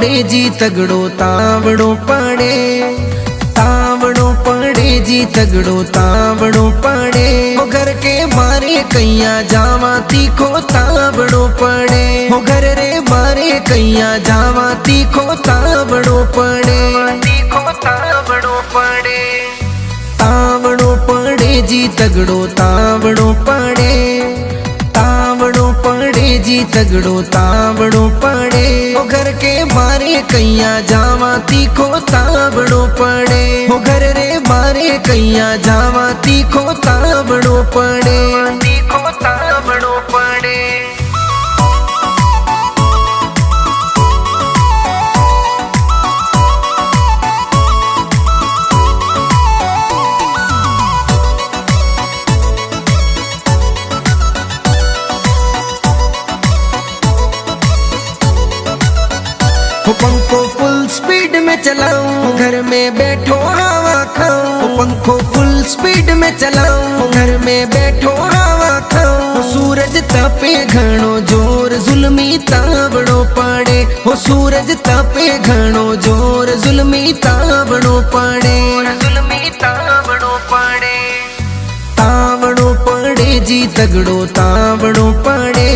पड़े जी तगड़ो तावड़ो पड़े, तावड़ो पड़े जी तगड़ो तावड़ो पड़े। वो घर के मारे कैया जावा तीखो तावड़ो पड़े, वो घर रे मारे कैया जावा तीखो तावड़ो पड़े, तीखो तावड़ो पड़े। तावड़ो पड़े जी तगड़ो तावड़ो पड़े, तावड़ो पड़े जी तगड़ो तावड़ो पड़े। वो घर के मारे कैया जावा तीखो तावड़ो पड़े, वो घर रे मारे कैया जावा तीखो तावड़ो पड़े, तीखो तावड़ो पड़े। पंखो फुल स्पीड में चलाऊं, घर में बैठो हवा खाऊं। पंखो फुल स्पीड में चलाऊं, घर में बैठो हवा खाऊं। सूरज तपे घणो जोर जुल्मी तावड़ो पड़े, हो सूरज तपे घणो जोर जुल्मी तावड़ो पड़े, जुल्मी तावड़ो पड़े। तावड़ो पड़े जी तगड़ो तावड़ो पड़े,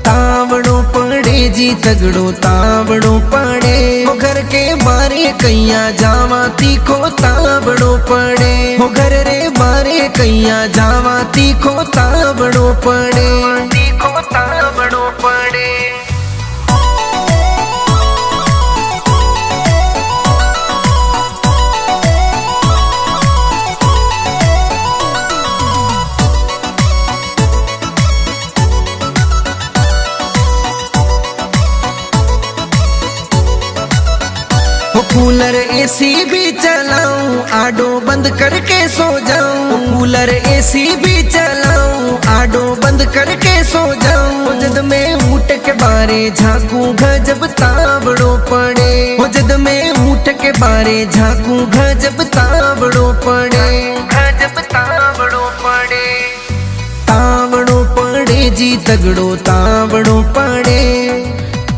तावड़ो पड़े जी तगड़ो तावड़ो पड़े। वो घर के मारे कैया जावा तीखो तावड़ो पड़े, वो घर रे मारे कैया जावा तीखो तावड़ो पड़े, तीखो तावड़ो पड़े। कूलर एसी भी चलाऊं, आडो बंद करके सो जाऊं। कूलर एसी भी चलाऊं, आडो बंद करके सो जाऊं। जद में ऊट के बारे झांकू गजब तावड़ो पड़े, जद में ऊट के बारे झांकू गजब तावड़ो पड़े, गजब तावड़ो पड़े। तावड़ो पड़े जी तगड़ो तावड़ो पड़े,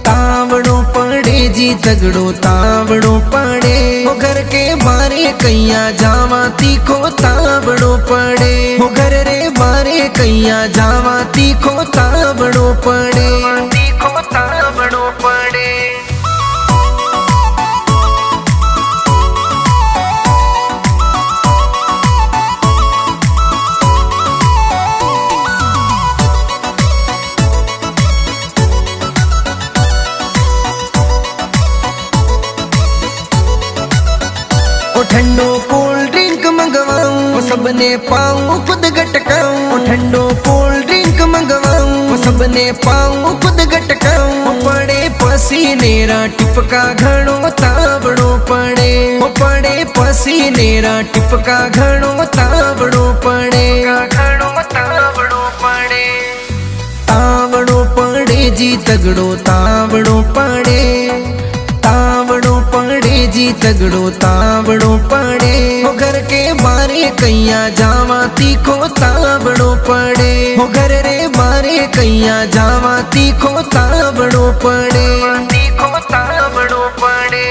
तावड़ो पड़े जी तगड़ो तावड़ो पड़े। वो घर के मारे कैया जावा तीखो तावड़ो पड़े, वो घर रे मारे कैया जावा तीखो तावड़ो पड़े, तीखो तावड़ो पड़े। ठंडो कोल्ड ड्रिंक मंगवाऊं, सबने पाऊं खुद गटकाऊं। ठंडो कोल्ड ड्रिंक मंगवाऊं, सबने पाऊं खुद गटकाऊं। पड़े पसीने रा टिपका घणो तावड़ो पड़े, पड़े पसीने रा टिपका घणो तावड़ो पड़े, घणो तावड़ो पड़े। तावड़ो पड़े जी तगड़ो तावड़ो पड़े, तावड़ो पड़े जी तगड़ो तावड़ो पड़े। वो घर के मारे कैया जावा तीखो तावड़ो पड़े, वो घर रे मारे कैया जावा तीखो तावड़ो पड़े, तीखो तावड़ो पड़े।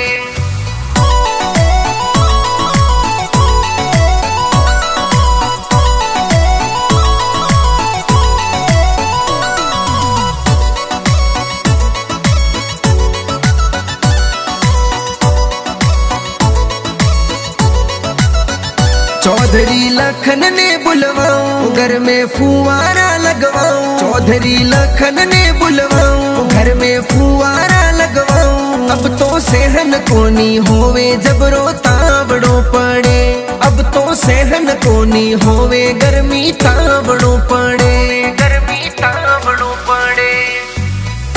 चौधरी लखन ने बुलवाऊं, घर में फुवारा लगवाऊं। चौधरी लखन ने बुलवाऊं, घर में फुवारा लगवाऊं। अब तो सहन कोनी होवे जबरो तावड़ो पड़े, अब तो सहन कोनी होवे गर्मी तावड़ो पड़े, गर्मी तावड़ो पड़े।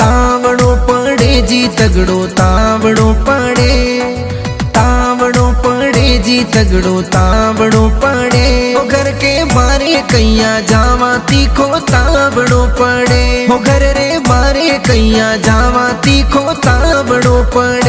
तावड़ो पड़े जी तगड़ो तावड़ो पड़े, तावड़ो पड़े जी तगड़ो तावड़ो पड़े। वो घर के मारे कैया जावा तीखो तावड़ो पड़े, वो घर रे मारे कैया जावा तीखो तावड़ो पड़े।